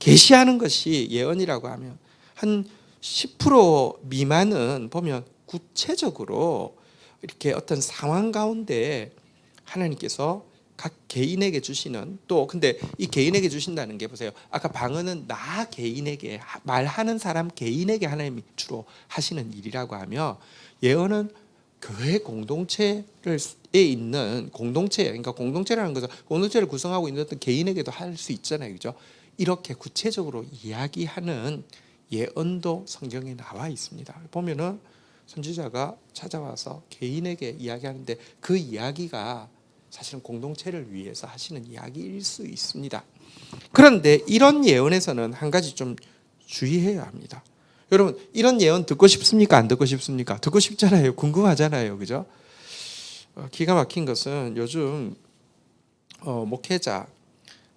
계시하는 것이 예언이라고 하면 한 10% 미만은 보면 구체적으로 이렇게 어떤 상황 가운데 하나님께서 각 개인에게 주시는 또 근데 이 개인에게 주신다는 게 보세요. 아까 방언은 나 개인에게 말하는 사람 개인에게 하나님이 주로 하시는 일이라고 하며 예언은 교회 공동체에 있는 공동체 그러니까 공동체라는 것은 공동체를 구성하고 있는 어떤 개인에게도 할 수 있잖아요. 그죠? 이렇게 구체적으로 이야기하는 예언도 성경에 나와 있습니다. 보면은 선지자가 찾아와서 개인에게 이야기하는데 그 이야기가 사실은 공동체를 위해서 하시는 이야기일 수 있습니다. 그런데 이런 예언에서는 한 가지 좀 주의해야 합니다. 여러분 이런 예언 듣고 싶습니까? 안 듣고 싶습니까? 듣고 싶잖아요. 궁금하잖아요. 그죠? 기가 막힌 것은 요즘 목회자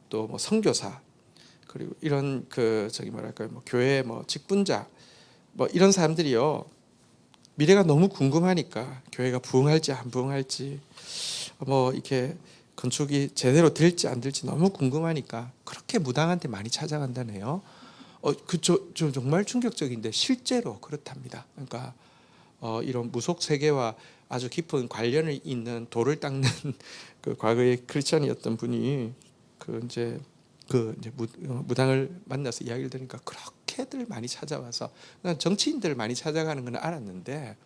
또 뭐 선교사 그리고 이런 뭐 교회 뭐 직분자 뭐 이런 사람들이요. 미래가 너무 궁금하니까 교회가 부흥할지 안 부흥할지 뭐 이렇게 건축이 제대로 될지 안 될지 너무 궁금하니까 그렇게 무당한 테 많이 찾아간다네요. 저 정말 충격적인데 실제로 그렇답니다. 그러니까 이런 무속 세계와 아주 깊은 관련이 있는 돌을 닦는 그 과거의 크리스천이었던 분이 이제 무당을 만나서 이야기를 들으니까 그렇게들 많이 찾아와서 난 정치인들 많이 찾아가는 건 알았는데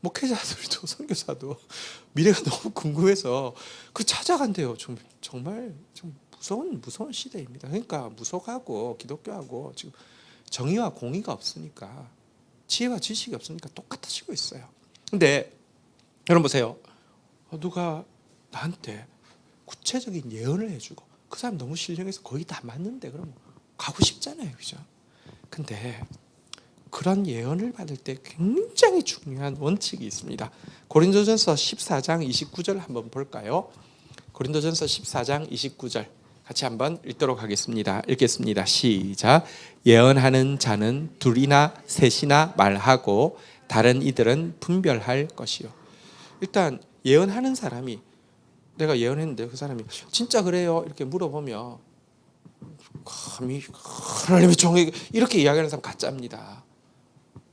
목회자들도 선교사도 미래가 너무 궁금해서 그 찾아간대요. 정말 좀 무서운 시대입니다. 그러니까 무속하고 기독교하고 지금 정의와 공의가 없으니까 지혜와 지식이 없으니까 똑같아지고 있어요. 근데 여러분 보세요. 누가 나한테 구체적인 예언을 해주고 그 사람 너무 신령해서 거의 다 맞는데 그럼 가고 싶잖아요. 그죠? 근데 그런 예언을 받을 때 굉장히 중요한 원칙이 있습니다. 고린도전서 14장 29절 한번 볼까요? 고린도전서 14장 29절 같이 한번 읽도록 하겠습니다. 읽겠습니다. 시작. 예언하는 자는 둘이나 셋이나 말하고 다른 이들은 분별할 것이요. 일단 예언하는 사람이 내가 예언했는데 그 사람이 진짜 그래요? 이렇게 물어보면 감히 하나님의 종에게 이렇게 이야기하는 사람 가짜입니다.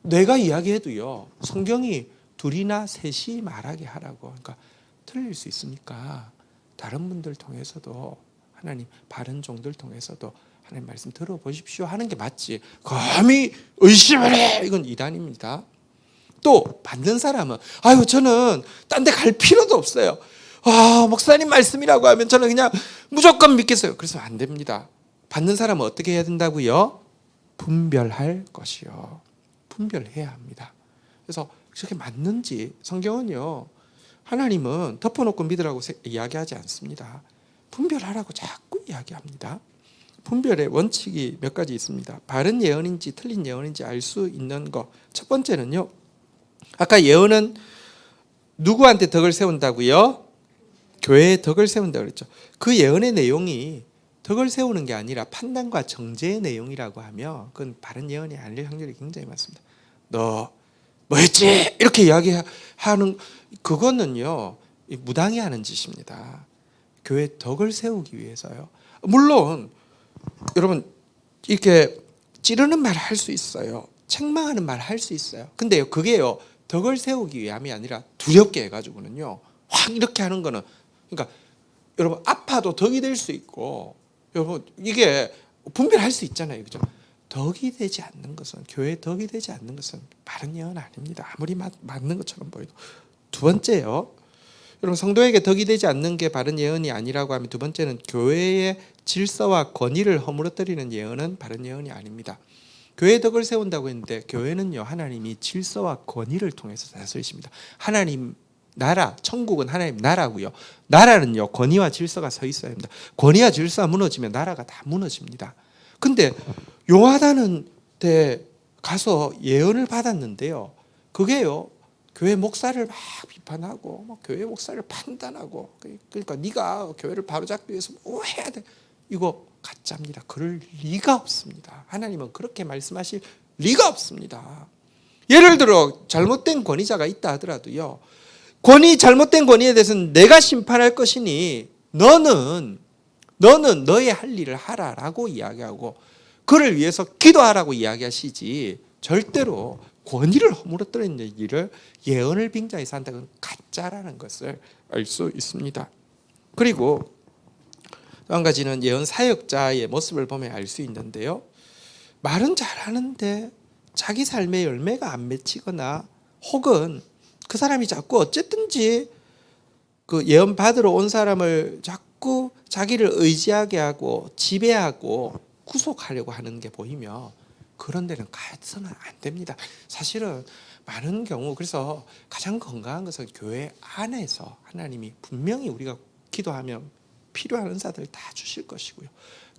내가 이야기해도요. 성경이 둘이나 셋이 말하게 하라고. 그러니까 틀릴 수 있으니까 다른 분들 통해서도 하나님 바른 종들 통해서도 하나님 말씀 들어보십시오 하는 게 맞지. 감히 의심을 해. 이건 이단입니다. 또 받는 사람은 아유 저는 딴 데 갈 필요도 없어요. 목사님 말씀이라고 하면 저는 그냥 무조건 믿겠어요. 그래서 안 됩니다. 받는 사람은 어떻게 해야 된다고요? 분별할 것이요. 분별해야 합니다. 그래서 그렇게 맞는지 성경은요. 하나님은 덮어놓고 믿으라고 이야기하지 않습니다. 분별하라고 자꾸 이야기합니다. 분별의 원칙이 몇 가지 있습니다. 바른 예언인지 틀린 예언인지 알 수 있는 것. 첫 번째는요. 아까 예언은 누구한테 덕을 세운다고요? 교회에 덕을 세운다고 그랬죠. 그 예언의 내용이 덕을 세우는 게 아니라 판단과 정죄의 내용이라고 하면 그건 바른 예언이 아닐 확률이 굉장히 많습니다. 너 뭐했지? 이렇게 이야기하는 그거는요. 무당이 하는 짓입니다. 교회 덕을 세우기 위해서요. 물론 여러분 이렇게 찌르는 말 할 수 있어요. 책망하는 말 할 수 있어요. 근데요 그게요 덕을 세우기 위함이 아니라 두렵게 해가지고는요 확 이렇게 하는 거는 그러니까 여러분 아파도 덕이 될 수 있고 여러분 이게 분별할 수 있잖아요, 그죠? 덕이 되지 않는 것은 교회에 덕이 되지 않는 것은 바른 예언 아닙니다. 아무리 맞는 것처럼 보여도. 두 번째요. 여러분 성도에게 덕이 되지 않는 게 바른 예언이 아니라고 하면 두 번째는 교회의 질서와 권위를 허물어뜨리는 예언은 바른 예언이 아닙니다. 교회의 덕을 세운다고 했는데 교회는요 하나님이 질서와 권위를 통해서 다스리십니다. 하나님 나라, 천국은 하나님 나라고요. 나라는요 권위와 질서가 서 있어야 합니다. 권위와 질서가 무너지면 나라가 다 무너집니다. 근데 용하다는 데 가서 예언을 받았는데요. 그게요 교회 목사를 막 비판하고 교회 목사를 판단하고 그러니까 네가 교회를 바로잡기 위해서 뭐 해야 돼? 이거 가짜입니다. 그럴 리가 없습니다. 하나님은 그렇게 말씀하실 리가 없습니다. 예를 들어 잘못된 권위자가 있다 하더라도요. 잘못된 권위에 대해서는 내가 심판할 것이니 너는 너의 할 일을 하라라고 이야기하고 그를 위해서 기도하라고 이야기하시지 절대로 권위를 허물어뜨리는 일을 예언을 빙자해서 한다는 건 가짜라는 것을 알 수 있습니다. 그리고 또 한 가지는 예언 사역자의 모습을 보면 알 수 있는데요. 말은 잘하는데 자기 삶의 열매가 안 맺히거나 혹은 그 사람이 자꾸 어쨌든지 그 예언 받으러 온 사람을 자꾸 자기를 의지하게 하고 지배하고 구속하려고 하는 게 보이면 그런 데는 가서는 안 됩니다. 사실은 많은 경우 그래서 가장 건강한 것은 교회 안에서 하나님이 분명히 우리가 기도하면 필요한 은사들 다 주실 것이고요.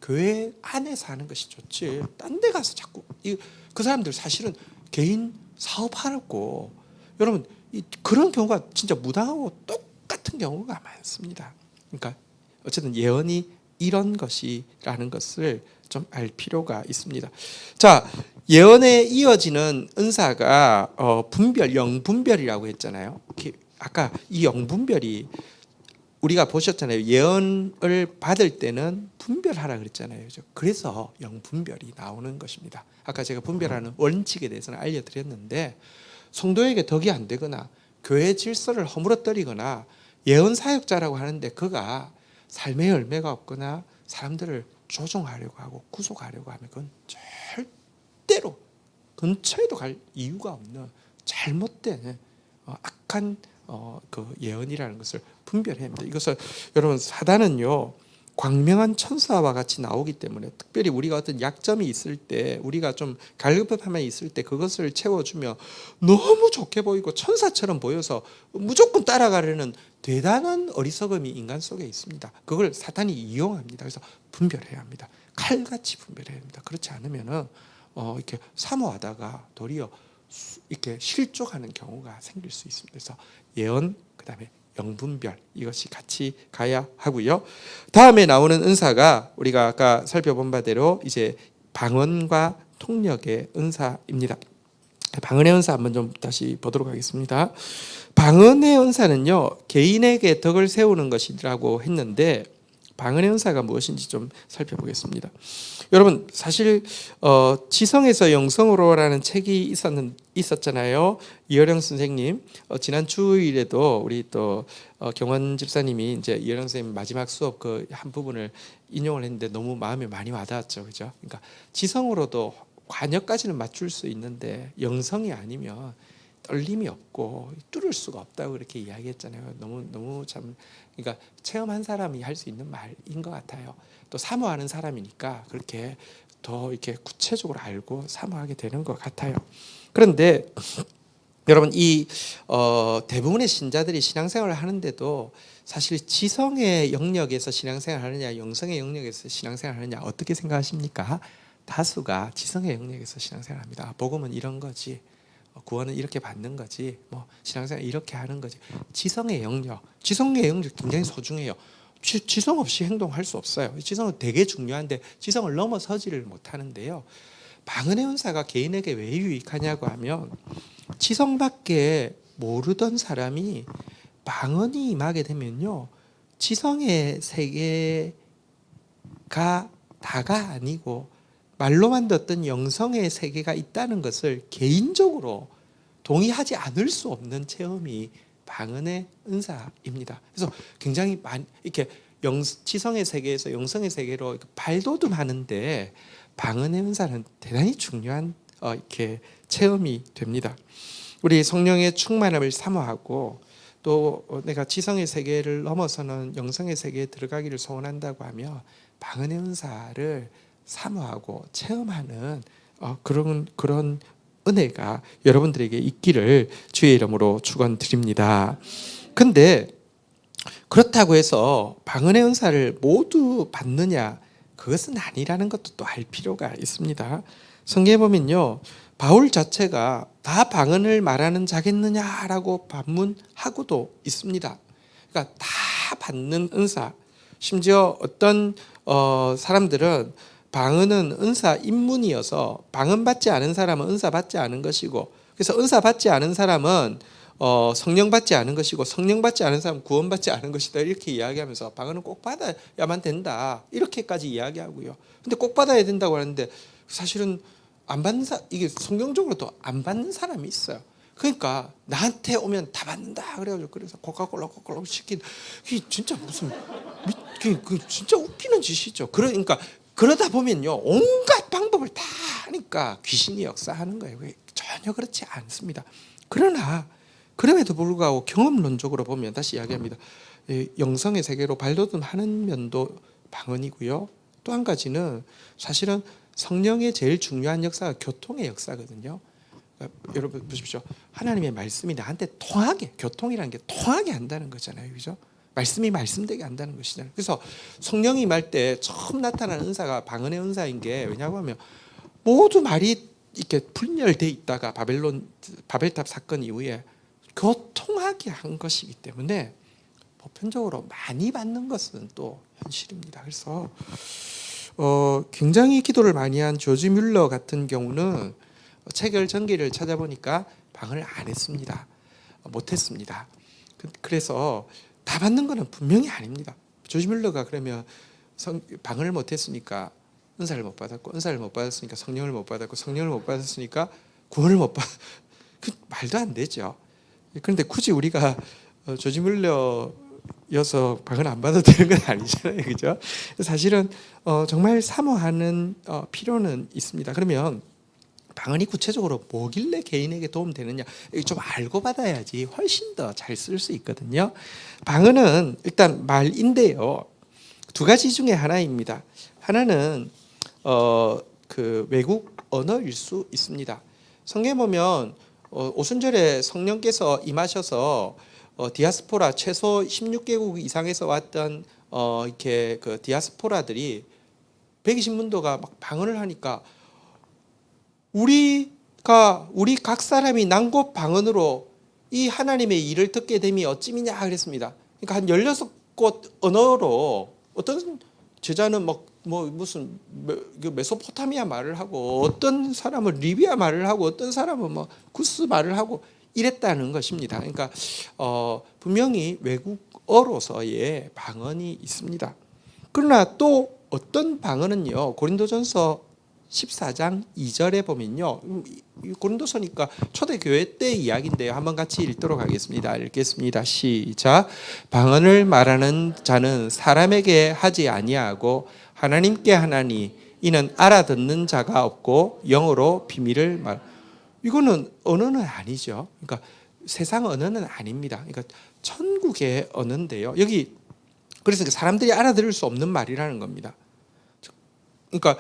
교회 안에서 하는 것이 좋지. 딴 데 가서 자꾸 그 사람들 사실은 개인 사업하고 여러분 그런 경우가 진짜 무당하고 똑같은 경우가 많습니다. 그러니까 어쨌든 예언이 이런 것이라는 것을 좀 알 필요가 있습니다. 자, 예언에 이어지는 은사가 영분별이라고 했잖아요. 아까 이 영분별이 우리가 보셨잖아요. 예언을 받을 때는 분별하라 그랬잖아요. 그래서 영분별이 나오는 것입니다. 아까 제가 분별하는 원칙에 대해서는 알려드렸는데 성도에게 덕이 안 되거나 교회 질서를 허물어뜨리거나 예언 사역자라고 하는데 그가 삶의 열매가 없거나 사람들을 조종하려고 하고 구속하려고 하면 그건 절대로 근처에도 갈 이유가 없는 잘못된 악한 그 예언이라는 것을 분별해야 합니다. 이것을 여러분 사단은요 광명한 천사와 같이 나오기 때문에 특별히 우리가 어떤 약점이 있을 때 우리가 좀 갈급함이 있을 때 그것을 채워주며 너무 좋게 보이고 천사처럼 보여서 무조건 따라가려는 대단한 어리석음이 인간 속에 있습니다. 그걸 사탄이 이용합니다. 그래서 분별해야 합니다. 칼같이 분별해야 합니다. 그렇지 않으면은 이렇게 사모하다가 도리어 이렇게 실족하는 경우가 생길 수 있습니다. 그래서 예언 그다음에 영분별 이것이 같이 가야 하고요. 다음에 나오는 은사가 우리가 아까 살펴본 바대로 이제 방언과 통역의 은사입니다. 방언의 은사 한번 좀 다시 보도록 하겠습니다. 방언의 은사는요 개인에게 덕을 세우는 것이라고 했는데 방언의 은사가 무엇인지 좀 살펴보겠습니다. 여러분 사실 지성에서 영성으로라는 책이 있었잖아요. 이어령 선생님 지난 주일에도 우리 또 경원 집사님이 이제 이어령 선생님 마지막 수업 그 한 부분을 인용을 했는데 너무 마음에 많이 와닿았죠, 그죠? 그러니까 지성으로도 관역까지는 맞출 수 있는데 영성이 아니면 떨림이 없고 뚫을 수가 없다고 그렇게 이야기했잖아요. 너무 참 그러니까 체험한 사람이 할 수 있는 말인 것 같아요. 또 사모하는 사람이니까 그렇게 더 이렇게 구체적으로 알고 사모하게 되는 것 같아요. 그런데 여러분 이 대부분의 신자들이 신앙생활을 하는데도 사실 지성의 영역에서 신앙생활을 하느냐 영성의 영역에서 신앙생활을 하느냐 어떻게 생각하십니까? 다수가 지성의 영역에서 신앙생활을 합니다. 복음은 이런 거지, 구원은 이렇게 받는 거지, 뭐 신앙생활 이렇게 하는 거지. 지성의 영역 굉장히 소중해요. 지성 없이 행동할 수 없어요. 지성은 되게 중요한데 지성을 넘어서지를 못하는데요. 방언의 은사가 개인에게 왜 유익하냐고 하면 지성밖에 모르던 사람이 방언이 임하게 되면요, 지성의 세계가 다가 아니고 말로만 듣던 영성의 세계가 있다는 것을 개인적으로 동의하지 않을 수 없는 체험이 방언의 은사입니다. 그래서 굉장히 이렇게 지성의 세계에서 영성의 세계로 발돋움하는데 방언의 은사는 대단히 중요한 이렇게 체험이 됩니다. 우리 성령의 충만함을 사모하고 또 내가 지성의 세계를 넘어서는 영성의 세계에 들어가기를 소원한다고 하며 방언의 은사를 사모하고 체험하는 그런 은혜가 여러분들에게 있기를 주의 이름으로 축원드립니다. 근데 그렇다고 해서 방언의 은사를 모두 받느냐, 그것은 아니라는 것도 또 알 필요가 있습니다. 성경에 보면요, 바울 자체가 다 방언을 말하는 자겠느냐라고 반문하고도 있습니다. 그러니까 다 받는 은사, 심지어 어떤 사람들은 방언은 은사 입문이어서 방언 받지 않은 사람은 은사 받지 않은 것이고, 그래서 은사 받지 않은 사람은 성령 받지 않은 것이고, 성령 받지 않은 사람은 구원 받지 않은 것이다, 이렇게 이야기하면서 방언은 꼭 받아야만 된다, 이렇게까지 이야기하고요. 근데 꼭 받아야 된다고 하는데 사실은 안 받는 이게 성경적으로도 안 받는 사람이 있어요. 그러니까 나한테 오면 다 받는다 그래가지고 그래서 코카콜라 시킨, 이게 진짜 무슨 그 진짜 웃기는 짓이죠. 그러니까 그러다 보면요, 온갖 방법을 다 하니까 귀신이 역사하는 거예요. 전혀 그렇지 않습니다. 그러나 그럼에도 불구하고 경험론적으로 보면, 다시 이야기합니다, 영성의 세계로 발돋움하는 면도 방언이고요. 또 한 가지는 사실은 성령의 제일 중요한 역사가 교통의 역사거든요. 그러니까 여러분 보십시오. 하나님의 말씀이 나한테 통하게, 교통이라는 게 통하게 한다는 거잖아요. 그죠? 말씀이 말씀되게 한다는 것이잖아요. 그래서 성령이 임할 때 처음 나타나는 은사가 방언의 은사인 게, 왜냐고 하면 모두 말이 이렇게 분열돼 있다가 바벨탑 사건 이후에 교통하게 한 것이기 때문에 보편적으로 많이 받는 것은 또 현실입니다. 그래서 굉장히 기도를 많이 한 조지 뮬러 같은 경우는 체결 전기를 찾아보니까 방언을 안 했습니다. 못했습니다. 그래서 다 받는 것은 분명히 아닙니다. 조지 뮬러가 그러면 방언을 못했으니까 은사를 못 받았고, 은사를 못 받았으니까 성령을 못 받았고, 성령을 못 받았으니까 구원을 못 받. 그 말도 안 되죠. 그런데 굳이 우리가 조지 뮬러여서 방언 안 받아도 되는 건 아니잖아요, 그죠? 사실은 정말 사모하는 필요는 있습니다. 그러면 방언이 구체적으로 뭐길래 개인에게 도움되느냐, 좀 알고 받아야지 훨씬 더 잘 쓸 수 있거든요. 방언은 일단 말인데요, 두 가지 중에 하나입니다. 하나는 그 외국 언어일 수 있습니다. 성경에 보면 오순절에 성령께서 임하셔서 디아스포라 최소 16개국 이상에서 왔던 이렇게 그 디아스포라들이 120문도가 막 방언을 하니까 우리 각 사람이 난곳 방언으로 이 하나님의 일을 듣게 됨이 어찌미냐 그랬습니다. 그러니까 한 16곳 언어로, 어떤 제자는 무슨 메소포타미아 말을 하고, 어떤 사람은 리비아 말을 하고, 어떤 사람은 구스 말을 하고 이랬다는 것입니다. 그러니까 분명히 외국어로서의 방언이 있습니다. 그러나 또 어떤 방언은요, 고린도전서 14장 2절에 보면요, 고린도서니까 초대교회 때 이야기인데요, 한번 같이 읽도록 하겠습니다. 읽겠습니다. 시작. 방언을 말하는 자는 사람에게 하지 아니하고 하나님께 하나니, 이는 알아듣는 자가 없고 영어로 비밀을 말. 이거는 언어는 아니죠. 그러니까 세상 언어는 아닙니다. 그러니까 천국의 언어인데요. 여기 그래서 사람들이 알아들을 수 없는 말이라는 겁니다. 그러니까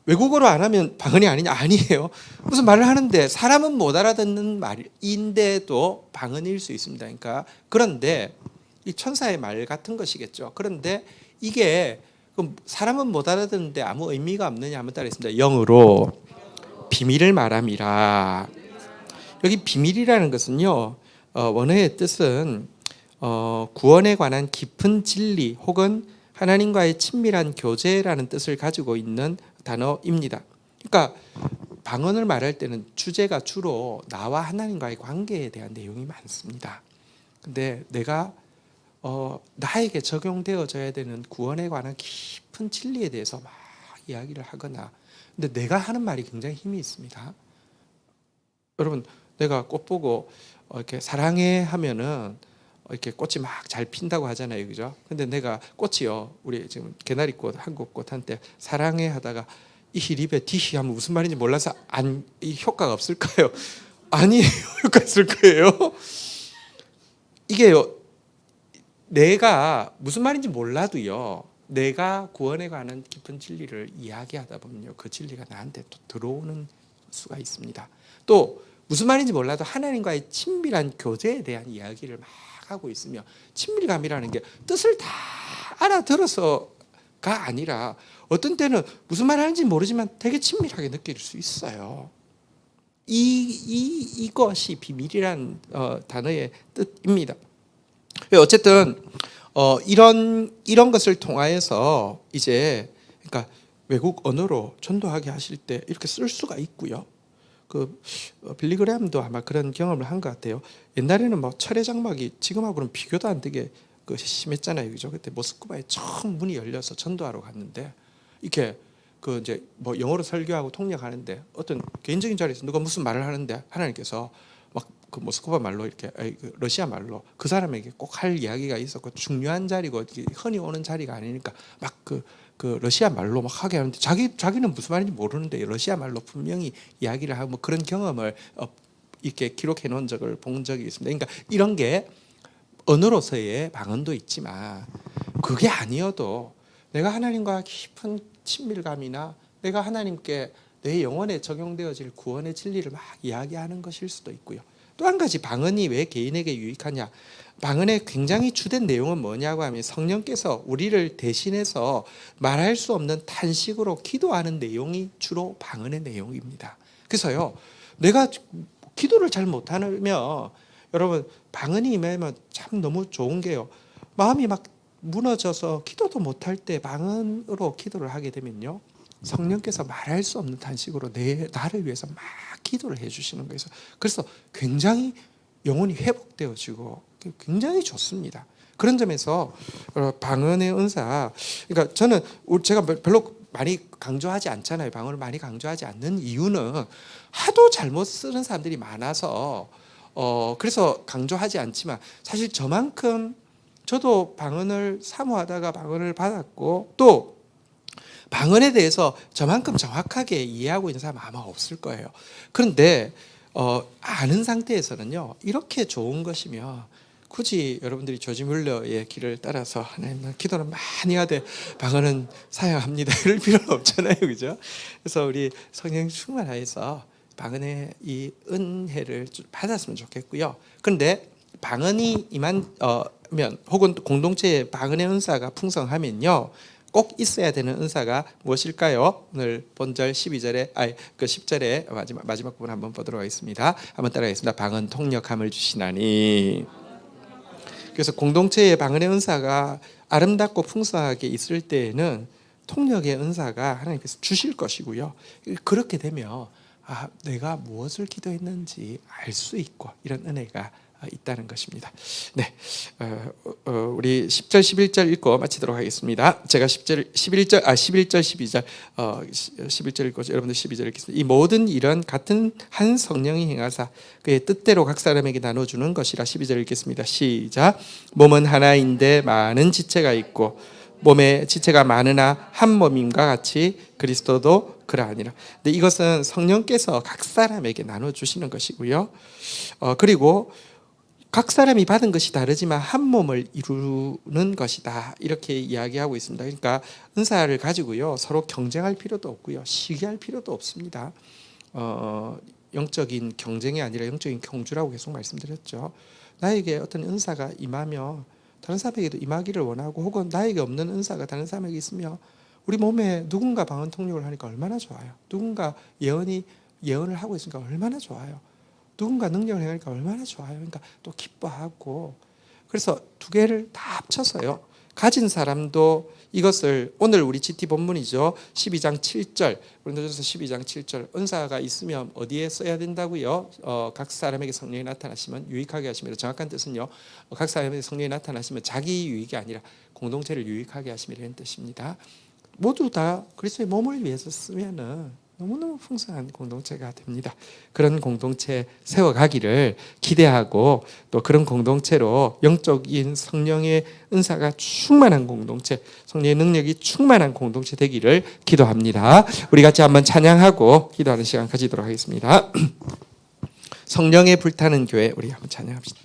외국어로 안 하면 방언이 아니냐? 아니에요. 무슨 말을 하는데 사람은 못 알아듣는 말인데도 방언일 수 있습니다. 그러니까 그런데 이 천사의 말 같은 것이겠죠. 그런데 이게 사람은 못 알아듣는데 아무 의미가 없느냐 하면 따라 있습니다. 영으로 비밀을 말함이라. 여기 비밀이라는 것은요, 원어의 뜻은 구원에 관한 깊은 진리 혹은 하나님과의 친밀한 교제라는 뜻을 가지고 있는 단어입니다. 그러니까 방언을 말할 때는 주제가 주로 나와 하나님과의 관계에 대한 내용이 많습니다. 근데 내가 나에게 적용되어져야 되는 구원에 관한 깊은 진리에 대해서 막 이야기를 하거나, 근데 내가 하는 말이 굉장히 힘이 있습니다. 여러분, 내가 꽃 보고 이렇게 사랑해 하면은 이렇게 꽃이 막 잘 핀다고 하잖아요, 그죠? 근데 내가 꽃이요, 우리 지금 개나리꽃, 한국꽃 한때 사랑해 하다가 이히립에 디히 하면 무슨 말인지 몰라서 이 효과가 없을까요? 아니에요, 효과 있을 거예요. 이게요, 내가 무슨 말인지 몰라도요, 내가 구원에 관한 깊은 진리를 이야기하다 보면요, 그 진리가 나한테 또 들어오는 수가 있습니다. 또 무슨 말인지 몰라도 하나님과의 친밀한 교제에 대한 이야기를 막 하고 있으며, 친밀감이라는 게 뜻을 다 알아들어서가 아니라 어떤 때는 무슨 말 하는지 모르지만 되게 친밀하게 느낄 수 있어요. 이것이 비밀이란 단어의 뜻입니다. 어쨌든 이런 것을 통하여서 이제 그러니까 외국 언어로 전도하게 하실 때 이렇게 쓸 수가 있고요. 빌리 그레함도 아마 그런 경험을 한 것 같아요. 옛날에는 뭐 철의 장막이 지금하고는 비교도 안 되게 심했잖아요, 그죠? 그때 모스크바에 처음 문이 열려서 전도하러 갔는데 이렇게 이제 뭐 영어로 설교하고 통역하는데 어떤 개인적인 자리에서 누가 무슨 말을 하는데 하나님께서 막 그 모스크바 말로 이렇게 러시아 말로 그 사람에게 꼭 할 이야기가 있었고 중요한 자리고 흔히 오는 자리가 아니니까 막 그 러시아 말로 막 하게 하는데 자기는 무슨 말인지 모르는데 러시아 말로 분명히 이야기를 하고 뭐 그런 경험을 이렇게 기록해 놓은 적을 본 적이 있습니다. 그러니까 이런 게 언어로서의 방언도 있지만 그게 아니어도 내가 하나님과 깊은 친밀감이나 내가 하나님께 내 영혼에 적용되어질 구원의 진리를 막 이야기하는 것일 수도 있고요. 또 한 가지 방언이 왜 개인에게 유익하냐? 방언의 굉장히 주된 내용은 뭐냐고 하면 성령께서 우리를 대신해서 말할 수 없는 탄식으로 기도하는 내용이 주로 방언의 내용입니다. 그래서요, 내가 기도를 잘 못하면 여러분 방언이 임하면 참 너무 좋은 게요, 마음이 막 무너져서 기도도 못할 때 방언으로 기도를 하게 되면요, 성령께서 말할 수 없는 탄식으로 나를 위해서 막 기도를 해주시는 거예요. 그래서 굉장히 영혼이 회복되어지고 굉장히 좋습니다. 그런 점에서 방언의 은사, 그러니까 저는 제가 별로 많이 강조하지 않잖아요. 방언을 많이 강조하지 않는 이유는 하도 잘못 쓰는 사람들이 많아서 그래서 강조하지 않지만, 사실 저만큼 저도 방언을 사모하다가 방언을 받았고 또 방언에 대해서 저만큼 정확하게 이해하고 있는 사람은 아마 없을 거예요. 그런데 아는 상태에서는요, 이렇게 좋은 것이면 굳이 여러분들이 조지 뮬러의 길을 따라서 하나님 기도는 많이 하되 방언은 사양합니다 이럴 필요는 없잖아요, 그죠? 그래서 우리 성령 충만하여서 방언의 이 은혜를 받았으면 좋겠고요. 그런데 방언이 임하면 혹은 공동체의 방언의 은사가 풍성하면요, 꼭 있어야 되는 은사가 무엇일까요? 오늘 본절 12절에 10절에 마지막 부분 한번 보도록 하겠습니다. 한번 따라하겠습니다. 방언 통역함을 주시나니. 그래서 공동체의 방언의 은사가 아름답고 풍성하게 있을 때에는 통역의 은사가 하나님께서 주실 것이고요. 그렇게 되면 내가 무엇을 기도했는지 알 수 있고 이런 은혜가 있다는 것입니다. 네, 우리 10절 11절 읽고 마치도록 하겠습니다. 제가 11절 12절 11절 읽고 여러분들 12절 읽겠습니다. 이 모든 일은 같은 한 성령이 행하사 그의 뜻대로 각 사람에게 나눠주는 것이라. 12절 읽겠습니다. 시작. 몸은 하나인데 많은 지체가 있고 몸에 지체가 많으나 한 몸임과 같이 그리스도도 그러하니라. 근데 이것은 성령께서 각 사람에게 나눠 주시는 것이고요. 그리고 각 사람이 받은 것이 다르지만 한 몸을 이루는 것이다. 이렇게 이야기하고 있습니다. 그러니까 은사를 가지고요. 서로 경쟁할 필요도 없고요. 시기할 필요도 없습니다. 영적인 경쟁이 아니라 영적인 경주라고 계속 말씀드렸죠. 나에게 어떤 은사가 임하며 다른 사람에게도 임하기를 원하고, 혹은 나에게 없는 은사가 다른 사람에게 있으며, 우리 몸에 누군가 방언 통역을 하니까 얼마나 좋아요. 누군가 예언을 하고 있으니까 얼마나 좋아요. 누군가 능력을 행하니까 얼마나 좋아요. 그러니까 또 기뻐하고. 그래서 두 개를 다 합쳐서요. 가진 사람도 이것을, 오늘 우리 GT 본문이죠. 12장 7절, 고린도전서 12장 7절, 은사가 있으면 어디에 써야 된다고요? 각 사람에게 성령이 나타나시면 유익하게 하심이라. 정확한 뜻은요, 각 사람에게 성령이 나타나시면 자기 유익이 아니라 공동체를 유익하게 하심이라는 뜻입니다. 모두 다 그리스도의 몸을 위해서 쓰면은 너무너무 풍성한 공동체가 됩니다. 그런 공동체 세워가기를 기대하고, 또 그런 공동체로 영적인 성령의 은사가 충만한 공동체, 성령의 능력이 충만한 공동체 되기를 기도합니다. 우리 같이 한번 찬양하고 기도하는 시간 가지도록 하겠습니다. 성령의 불타는 교회, 우리 한번 찬양합시다.